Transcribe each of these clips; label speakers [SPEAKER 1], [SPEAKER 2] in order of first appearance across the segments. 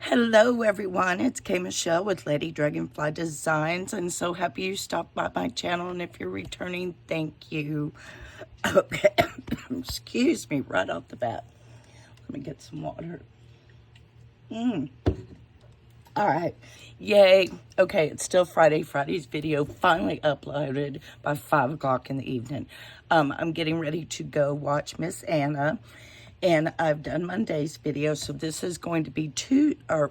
[SPEAKER 1] Hello everyone, it's Kay Michelle with Lady Dragonfly Designs. I'm so happy you stopped by my channel, and if you're returning, thank you. Okay, excuse me right off the bat. Let me get some water. All right, yay. Okay, it's still Friday. Friday's video finally uploaded by 5 o'clock in the evening. I'm getting ready to go watch Miss Anna. And I've done Monday's video, so this is going to be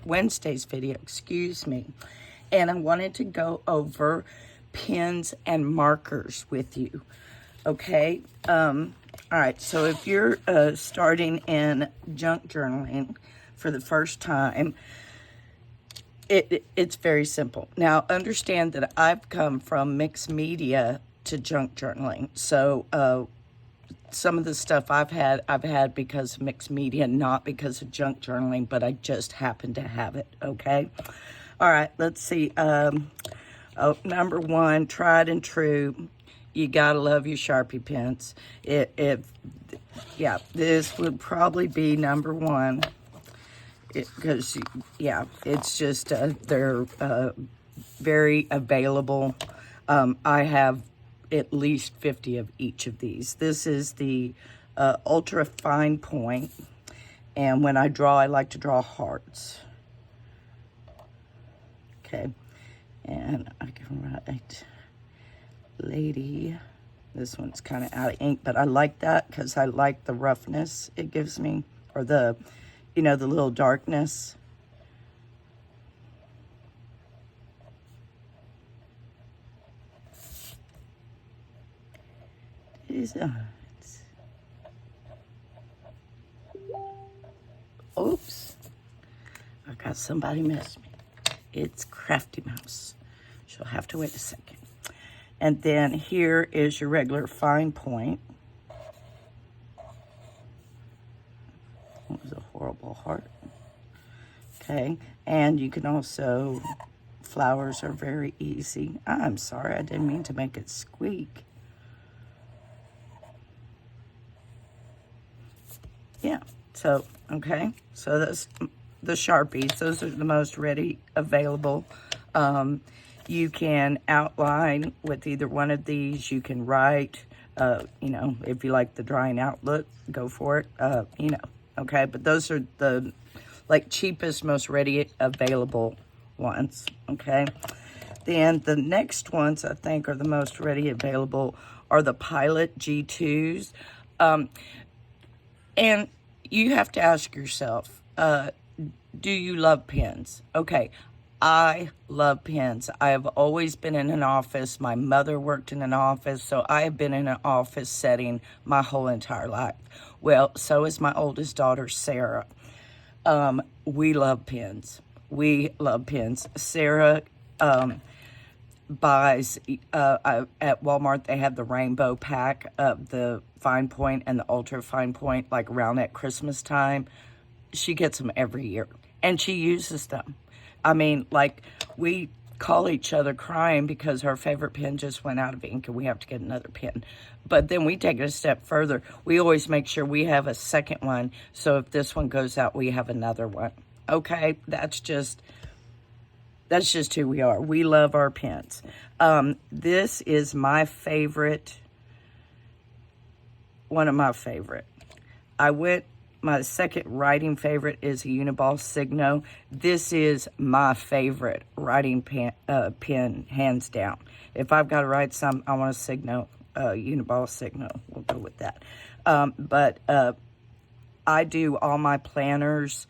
[SPEAKER 1] Wednesday's video, excuse me. And I wanted to go over pens and markers with you, okay? All right, so if you're starting in junk journaling for the first time, it's very simple. Now, understand that I've come from mixed media to junk journaling, so some of the stuff I've had because of mixed media, not because of junk journaling, but I just happen to have it, okay? All right, let's see. Number one, tried and true, you gotta love your Sharpie pens. Yeah, this would probably be number one, because, yeah, it's just, they're very available. I have at least 50 of each of these. This is the ultra fine point, and when I draw, I like to draw hearts. Okay, and I can write lady. This one's kind of out of ink, but I like that because I like the roughness it gives me, or the, the little darkness. Oops, I got somebody miss me. It's Crafty Mouse. She'll have to wait a second. And then here is your regular fine point. That was a horrible heart. Okay, and you can also, flowers are very easy. I'm sorry, I didn't mean to make it squeak. Yeah, so, okay, so that's the Sharpies. Those are the most ready available. You can outline with either one of these. You can write, if you like the drawing out look, go for it, okay? But those are the, cheapest, most ready available ones, okay? Then the next ones I think are the most ready available are the Pilot G2s. And you have to ask yourself, do you love pens? Okay, I love pens. I have always been in an office. My mother worked in an office, so I have been in an office setting my whole entire life. Well, so is my oldest daughter, Sarah. We love pens. We love pens. Sarah buys, at Walmart, they have the rainbow pack of the fine point and the ultra fine point, like around at Christmas time. She gets them every year, and she uses them. I mean, we call each other crying because her favorite pen just went out of ink and we have to get another pen. But then we take it a step further. We always make sure we have a second one, so if this one goes out, we have another one. Okay, that's just who we are. We love our pens. This is my favorite, one of my favorite. My second writing favorite is a Uniball Signo. This is my favorite writing pen, hands down. If I've got to write some, I want a Signo, Uniball Signo. We'll go with that. But I do all my planners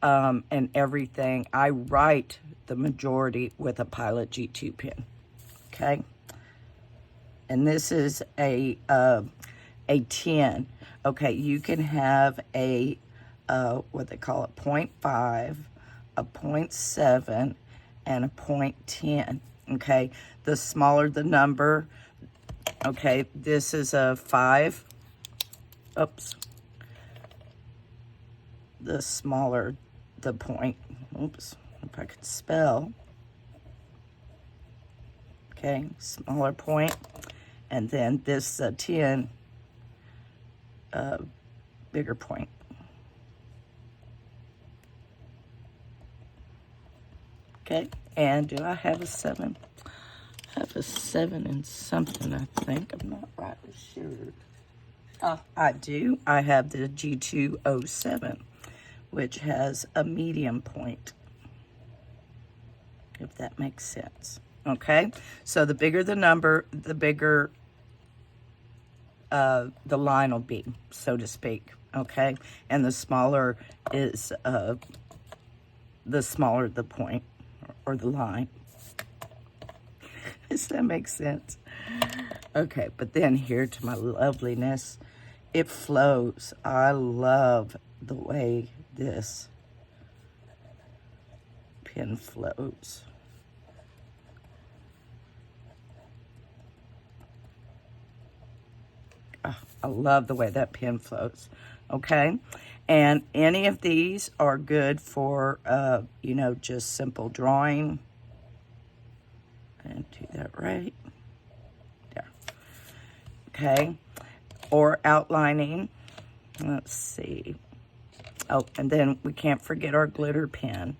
[SPEAKER 1] and everything. I write the majority with a Pilot G2 pen, okay? And this is a 10. Okay, you can have a, what they call it, 0.5, a 0.7, and a 0.10, okay? The smaller the number, okay, this is a 5. Oops. The smaller the point, oops, if I could spell. Okay, smaller point. And then this 10, bigger point. Okay, and do I have a 7? I have a 7 in something, I think. I'm not right sure. I do. I have the G207, which has a medium point, if that makes sense. Okay, so the bigger the number, the bigger the line will be, so to speak. Okay, and the smaller is the smaller the point or the line. Does that make sense? Okay, but then here to my loveliness, it flows. I love the way this pen flows. Oh, I love the way that pen flows. Okay, and any of these are good for, you know, just simple drawing. And do that right there. Okay, or outlining. Let's see. Oh, and then we can't forget our glitter pen.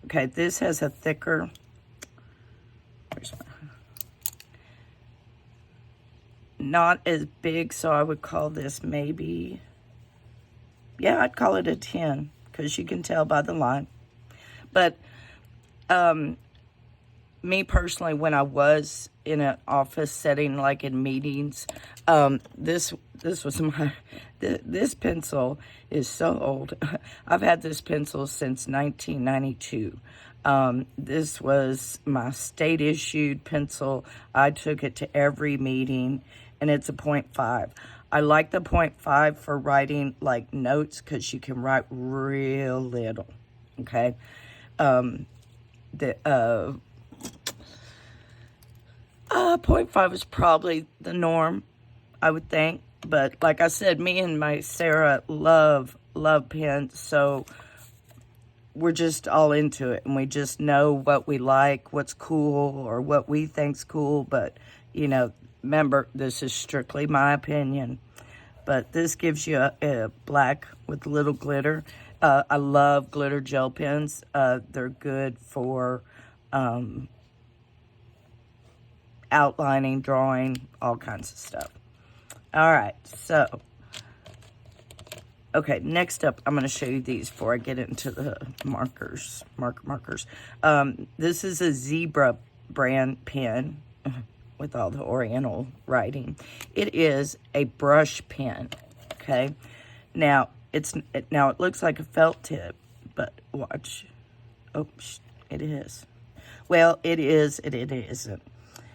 [SPEAKER 1] Okay, this has a thicker, not as big, so I would call this maybe, yeah, I'd call it a 10, because you can tell by the line. But me personally, when I was in an office setting, like in meetings, this was this pencil is so old. I've had this pencil since 1992. This was my state issued pencil. I took it to every meeting, and it's a 0.5. I like the 0.5 for writing like notes, because you can write real little. Okay. The 0.5 is probably the norm, I would think. But like I said, me and my Sarah love pens, so we're just all into it, and we just know what we like, what's cool, or what we think's cool. But, you know, remember, this is strictly my opinion. But this gives you a black with little glitter. I love glitter gel pens. They're good for outlining, drawing, all kinds of stuff. All right, so, okay, next up, I'm going to show you these before I get into the markers. This is a Zebra brand pen with all the oriental writing. It is a brush pen, okay? Now, it looks like a felt tip, but watch. Oh, it is. Well, it is and it isn't.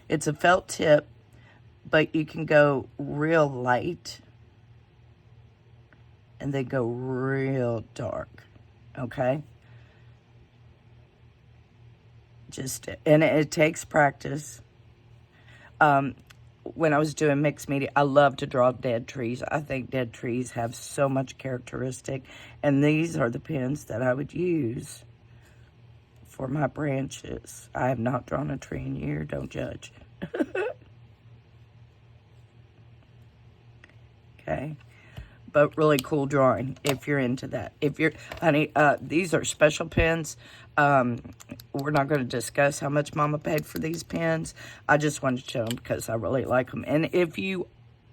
[SPEAKER 1] It's a felt tip, but you can go real light and then go real dark, okay? And it takes practice. When I was doing mixed media, I love to draw dead trees. I think dead trees have so much characteristic, and these are the pens that I would use for my branches. I have not drawn a tree in a year, don't judge. Okay, but really cool drawing if you're into that. If you're, honey, these are special pens. We're not going to discuss how much Mama paid for these pens. I just wanted to show them because I really like them. And if you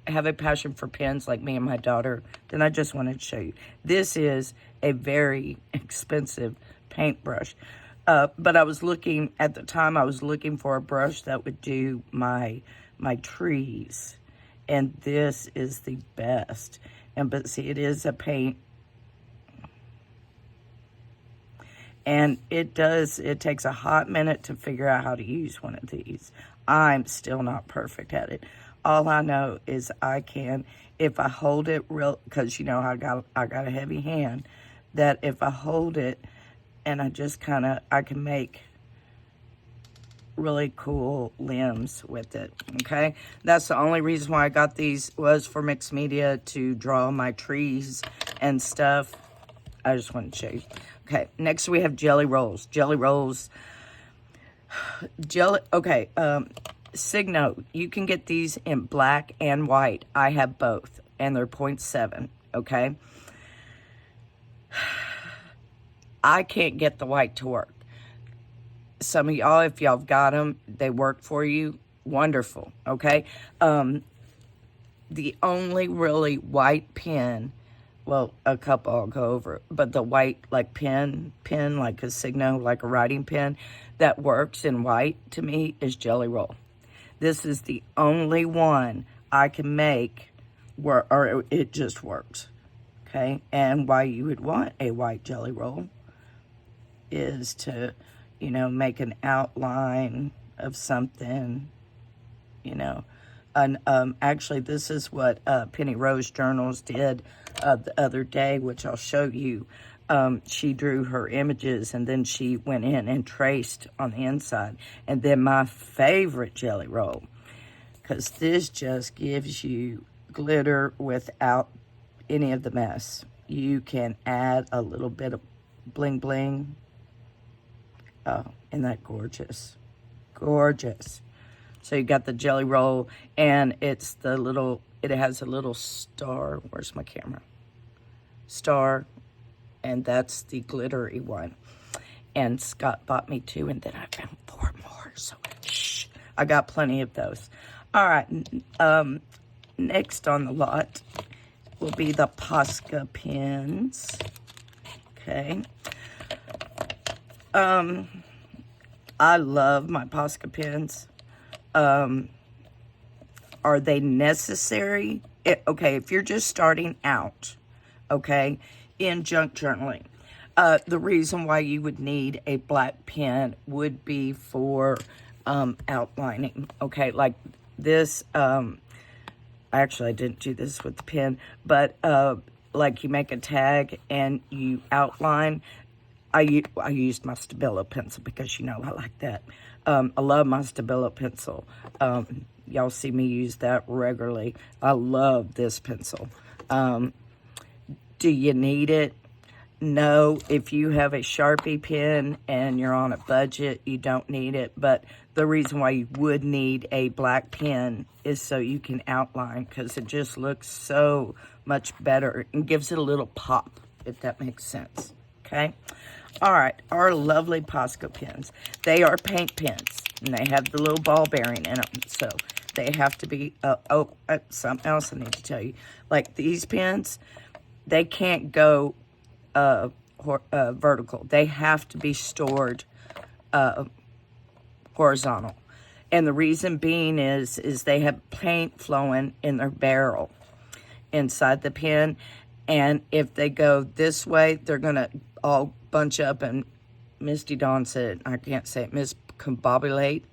[SPEAKER 1] have a passion for pens like me and my daughter, then I just wanted to show you. This is a very expensive paintbrush. But I was looking, at the time, I was looking for a brush that would do my trees. And this is the best. But see, it is a paint. And it takes a hot minute to figure out how to use one of these. I'm still not perfect at it. All I know is I can, if I hold it real, because you know I got a heavy hand, that if I hold it and I just I can make really cool limbs with it, okay? That's the only reason why I got these, was for mixed media, to draw my trees and stuff. I just wanted to show you. Okay, next we have jelly rolls. Okay, Signo, you can get these in black and white. I have both, and they're 0.7, okay? I can't get the white to work. some of y'all, if y'all have got them, they work for you. Wonderful, okay? The only really white pen, well, a couple I'll go over, but the white, like pen, like a Signo, like a writing pen, that works in white to me is Jelly Roll. This is the only one I can make where, or it just works, okay? And why you would want a white Jelly Roll is to, you know, make an outline of something, you know. And actually, this is what Penny Rose Journals did the other day, which I'll show you. She drew her images, and then she went in and traced on the inside. And then my favorite Jelly Roll, because this just gives you glitter without any of the mess. You can add a little bit of bling bling. Oh, isn't that gorgeous? Gorgeous. So you got the Jelly Roll, and it's the little, it has a little star. Where's my camera? Star, and that's the glittery one. And Scott bought me 2, and then I found 4 more. So, shh, I got plenty of those. All right, next on the lot will be the Posca pens. Okay. I love my Posca pens. Are they necessary? Okay, if you're just starting out, okay, in junk journaling, the reason why you would need a black pen would be for outlining, okay? Like this, actually I didn't do this with the pen, but like you make a tag and you outline. I used my Stabilo pencil because, you know, I like that. I love my Stabilo pencil. Y'all see me use that regularly. I love this pencil. Do you need it? No. If you have a Sharpie pen and you're on a budget, you don't need it. But the reason why you would need a black pen is so you can outline, because it just looks so much better and gives it a little pop, if that makes sense. Okay? All right, our lovely Posca pens. They are paint pens, and they have the little ball bearing in them, so they have to be, something else I need to tell you. Like these pens, they can't go vertical. They have to be stored horizontal. And the reason being is they have paint flowing in their barrel inside the pen, and if they go this way, they're going to all bunch up, and Misty Dawn said, I can't say it, miscombobulate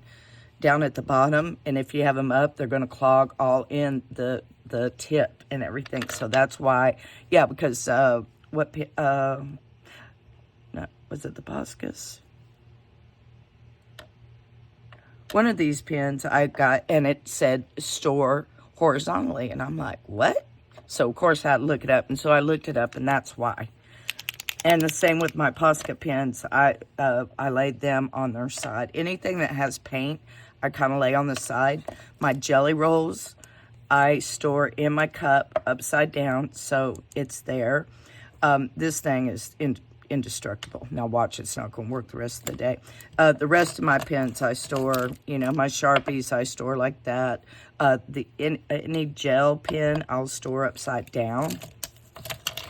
[SPEAKER 1] down at the bottom, and if you have them up, they're going to clog all in the tip and everything. So that's why, yeah, because no, was it the Poscas? One of these pens I got, and it said store horizontally, and I'm like, what? So of course I had to look it up, and so I looked it up, and that's why. And the same with my Posca pens. I laid them on their side. Anything that has paint, I kind of lay on the side. My Jelly Rolls, I store in my cup upside down, so it's there. This thing is indestructible. Now watch, it's not going to work the rest of the day. The rest of my pens I store, you know, my Sharpies I store like that. Any gel pen I'll store upside down.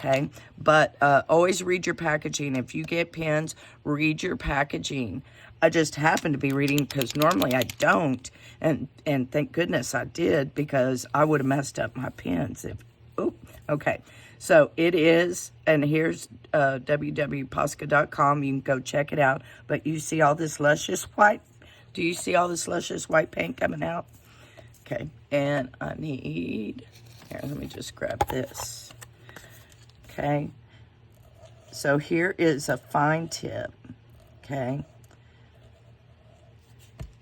[SPEAKER 1] Okay, but always read your packaging. If you get pens, read your packaging. I just happen to be reading because normally I don't, and thank goodness I did, because I would have messed up my pens if. Oh, okay. So it is, and here's www.posca.com. You can go check it out. But you see all this luscious white? Do you see all this luscious white paint coming out? Okay, and I need, here, let me just grab this. Okay, so here is a fine tip, okay?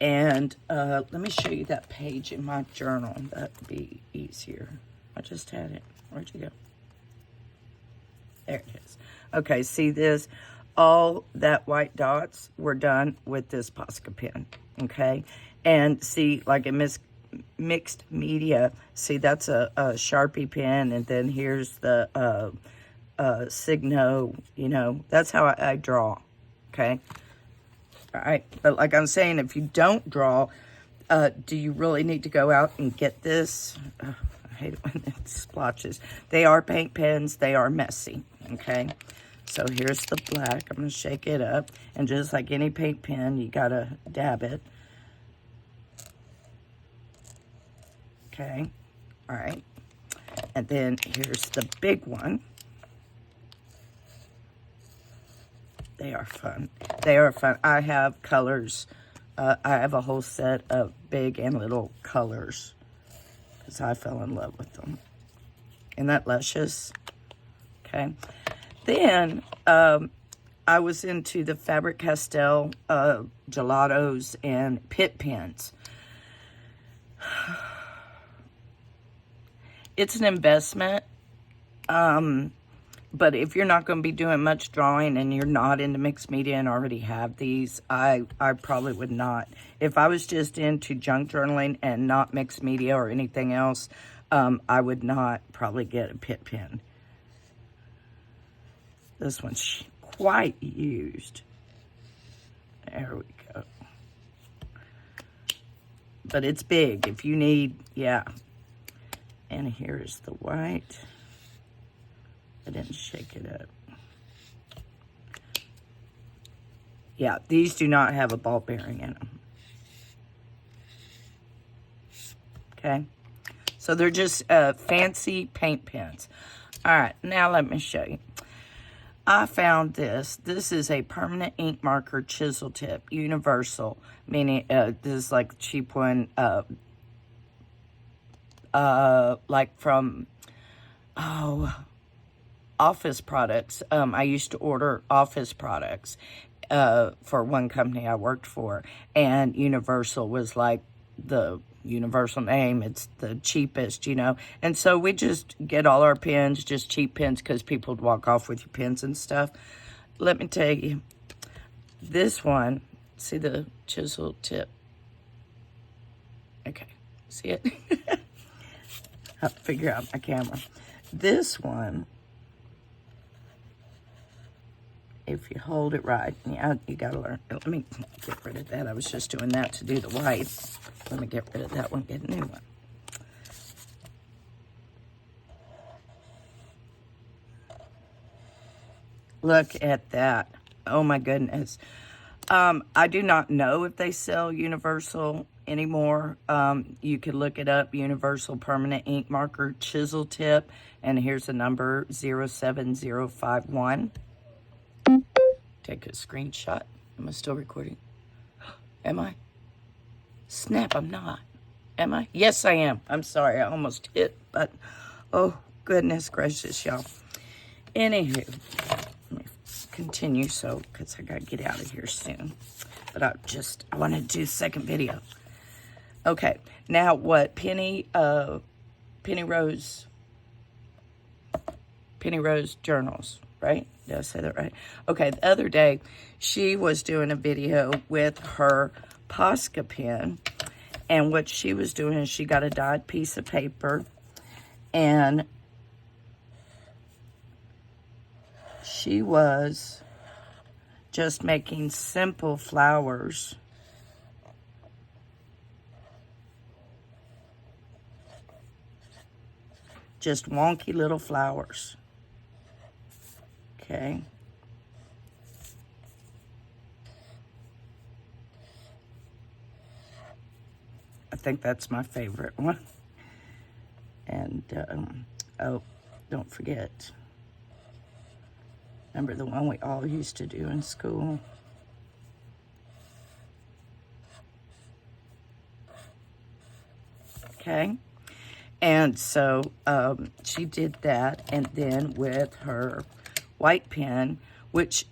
[SPEAKER 1] And let me show you that page in my journal. That'd be easier. I just had it. Where'd you go? There it is. Okay, see this? All that white dots were done with this Posca pen, okay? And see, like in mixed media, see that's a Sharpie pen, and then here's the Signo, you know, that's how I draw, okay? All right, but like I'm saying, if you don't draw, do you really need to go out and get this? I hate it when it splotches. They are paint pens. They are messy, okay? So here's the black. I'm going to shake it up. And just like any paint pen, you got to dab it. Okay, all right. And then here's the big one. They are fun. They are fun. I have colors. I have a whole set of big and little colors because I fell in love with them. Isn't that luscious? Okay. Then I was into the Faber-Castell gelatos and pit pens. It's an investment. But if you're not going to be doing much drawing and you're not into mixed media and already have these, I probably would not. If I was just into junk journaling and not mixed media or anything else, I would not probably get a pit pen. This one's quite used. There we go. But it's big. If you need, yeah. And here's the white. I didn't shake it up. Yeah, these do not have a ball bearing in them. Okay, so they're just fancy paint pens. All right, now let me show you. I found this. This is a permanent ink marker chisel tip, universal, meaning this is like a cheap one, like from, Office Products. I used to order Office Products for one company I worked for, and Universal was like the universal name. It's the cheapest, you know. And so we just get all our pens, just cheap pens, because people would walk off with your pens and stuff. Let me tell you, this one, see the chisel tip? Okay, see it? I'll figure out my camera. This one, if you hold it right, yeah, you gotta learn. Let me get rid of that. I was just doing that to do the white. Let me get rid of that one, get a new one. Look at that. Oh my goodness. I do not know if they sell Universal anymore. You could look it up, Universal Permanent Ink Marker Chisel Tip, and here's the number, 07051. Take a screenshot. Am I still recording? Am I? Snap, I'm not. Am I? Yes, I am. I'm sorry, I almost hit, but oh, goodness gracious, y'all. Anywho, let me continue because I gotta get out of here soon. But I want to do second video. Okay, now what Penny Rose journals, right? Did I say that right? Okay, the other day, she was doing a video with her Posca pen, and what she was doing is she got a dyed piece of paper, and she was just making simple flowers. Just wonky little flowers. Okay. I think that's my favorite one. And, oh, don't forget. Remember the one we all used to do in school? Okay. And so she did that, and then with her white pen, which,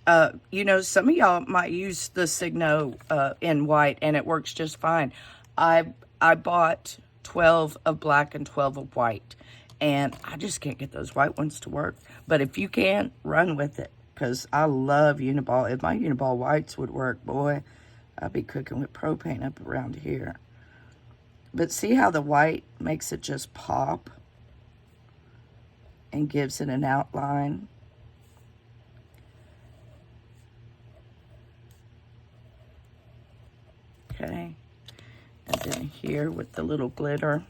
[SPEAKER 1] you know, some of y'all might use the Signo in white, and it works just fine. I bought 12 of black and 12 of white, and I just can't get those white ones to work. But if you can, run with it, because I love Uniball. If my Uniball whites would work, boy, I'd be cooking with propane up around here. But see how the white makes it just pop and gives it an outline? Okay. And then here with the little glitter.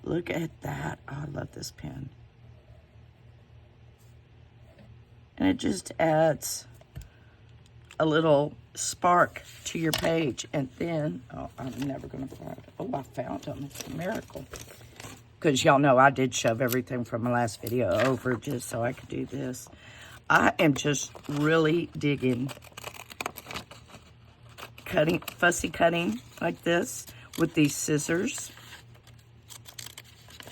[SPEAKER 1] Look at that. Oh, I love this pen. And it just adds a little spark to your page. And then, oh, I'm never going to find it. Oh, I found them. It's a miracle. Because y'all know I did shove everything from my last video over just so I could do this. I am just really digging fussy cutting like this with these scissors.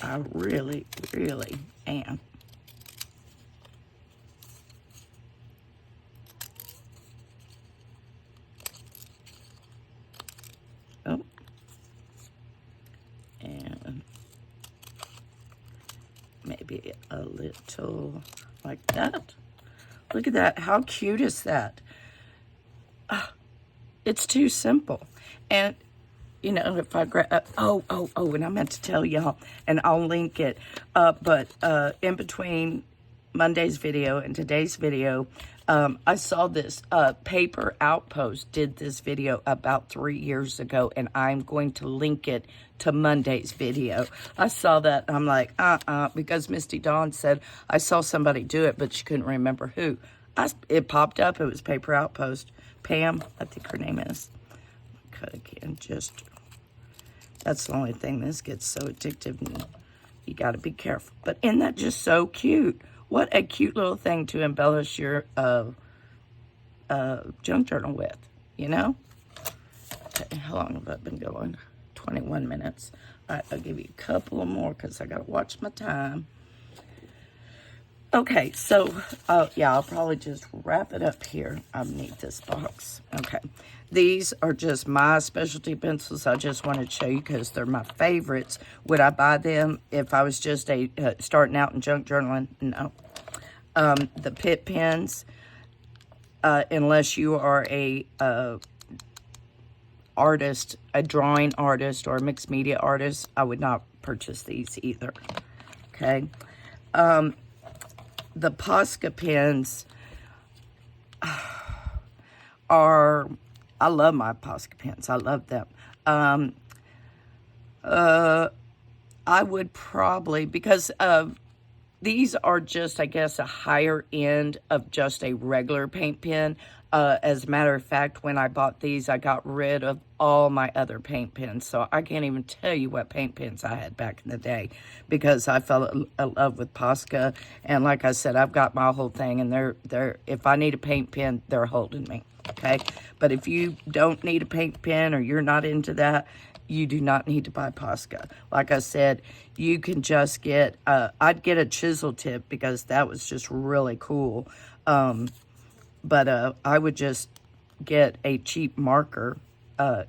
[SPEAKER 1] I really, really am. Oh. And maybe a little like that. Look at that. How cute is that? It's too simple. And, you know, if I grab, and I meant to tell y'all, and I'll link it, but in between Monday's video and today's video, I saw this Paper Outpost did this video about 3 years ago, and I'm going to link it to Monday's video. I saw that, I'm like, because Misty Dawn said, I saw somebody do it, but she couldn't remember who. It popped up, it was Paper Outpost. Pam, I think her name is. Cut again, that's the only thing. This gets so addictive, and you got to be careful. But isn't that just so cute? What a cute little thing to embellish your junk journal with, you know? Okay, how long have I been going? 21 minutes. All right, I'll give you a couple of more because I got to watch my time. Okay, so, yeah, I'll probably just wrap it up here underneath this box. Okay, these are just my specialty pencils. I just wanted to show you because they're my favorites. Would I buy them if I was just starting out in junk journaling? No. The Pitt pens, unless you are a artist, a drawing artist, or a mixed media artist, I would not purchase these either. Okay. The Posca pens are, I love my Posca pens. I love them. I would probably, because these are just, I guess, a higher end of just a regular paint pen. As a matter of fact, when I bought these, I got rid of all my other paint pens. So I can't even tell you what paint pens I had back in the day because I fell in love with Posca. And like I said, I've got my whole thing, and they're if I need a paint pen, they're holding me. Okay. But if you don't need a paint pen or you're not into that, you do not need to buy Posca. Like I said, you can just get, I'd get a chisel tip because that was just really cool. But I would just get a cheap marker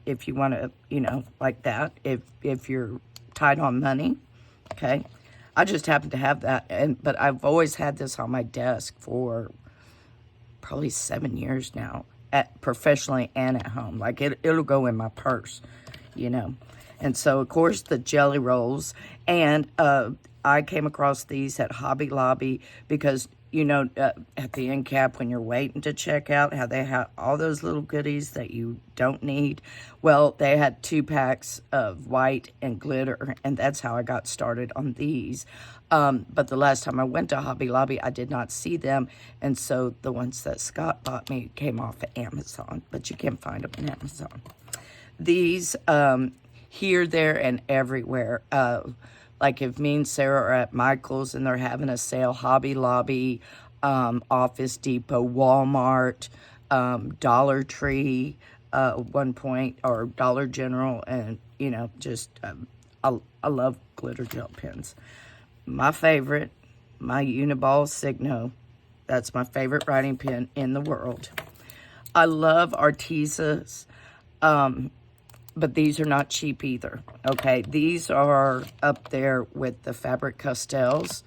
[SPEAKER 1] if you want to, you know, like that, if you're tight on money, okay? I just happen to have that, but I've always had this on my desk for probably 7 years now, professionally and at home. Like, it'll go in my purse, you know? And so, of course, the Jelly Rolls, and I came across these at Hobby Lobby because, you know, at the end cap when you're waiting to check out, how they have all those little goodies that you don't need. Well, they had 2 packs of white and glitter, and that's how I got started on these. But the last time I went to Hobby Lobby, I did not see them, and so the ones that Scott bought me came off of Amazon, but you can find them on Amazon. These, here, there, and everywhere. Like if me and Sarah are at Michael's and they're having a sale, Hobby Lobby, Office Depot, Walmart, Dollar Tree, one point, or Dollar General, and, you know, just, I love glitter gel pens. My favorite, my Uniball Signo. That's my favorite writing pen in the world. I love Artesa's, but these are not cheap either, okay? These are up there with the Faber-Castells.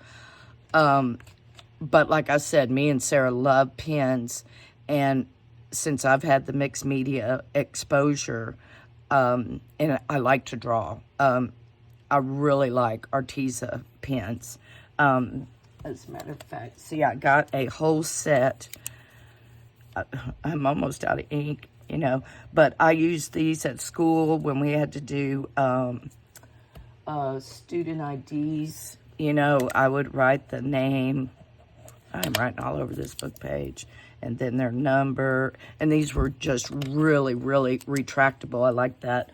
[SPEAKER 1] But like I said, me and Sarah love pens, and since I've had the mixed media exposure, and I like to draw, I really like Arteza pens. As a matter of fact, see, I got a whole set. I'm almost out of ink. you know. But I used these at school when we had to do student IDs. You know, I would write the name. I'm writing all over this book page. And then their number. And these were just really, really retractable. I like that.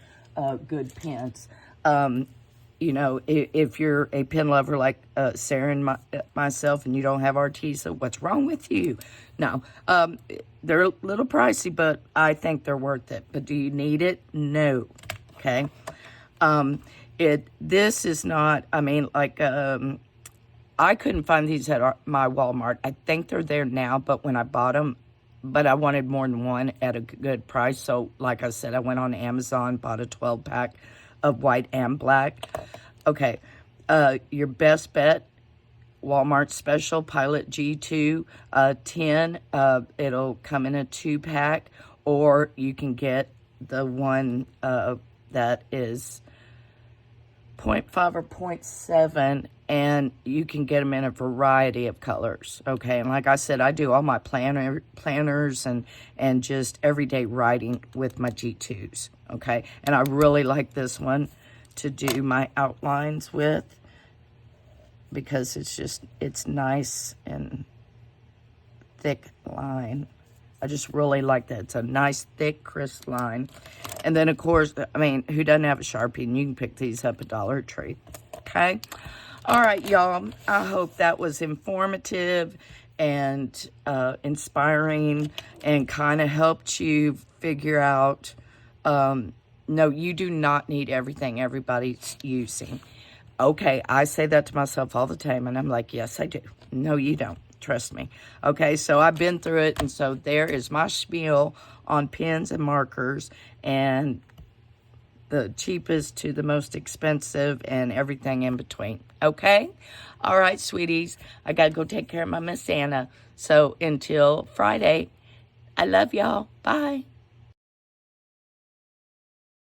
[SPEAKER 1] Good pens. You know, if you're a pen lover like Sarah and myself, and you don't have Arteza, what's wrong with you? No, they're a little pricey, but I think they're worth it. But do you need it? No. Okay. This is not, I mean, like, I couldn't find these at my Walmart. I think they're there now, but when I bought them, but I wanted more than one at a good price. So, like I said, I went on Amazon, bought a 12-pack of white and black. Okay, your best bet, Walmart special, Pilot G2 10. It'll come in a 2-pack, or you can get the one that is 0.5 or 0.7, and you can get them in a variety of colors. Okay, and like I said, I do all my planners and just everyday writing with my G2s. Okay, and I really like this one to do my outlines with, because it's nice and thick line. I just really like that. It's a nice, thick, crisp line. And then, of course, I mean, who doesn't have a Sharpie? And you can pick these up at Dollar Tree. Okay? All right, y'all. I hope that was informative and inspiring and kind of helped you figure out, no, you do not need everything everybody's using. Okay, I say that to myself all the time, and I'm like, yes, I do. No, you don't. Trust me. Okay, so I've been through it, and so there is my spiel on pens and markers, and the cheapest to the most expensive and everything in between. Okay? All right, sweeties. I got to go take care of my Miss Anna. So until Friday, I love y'all. Bye.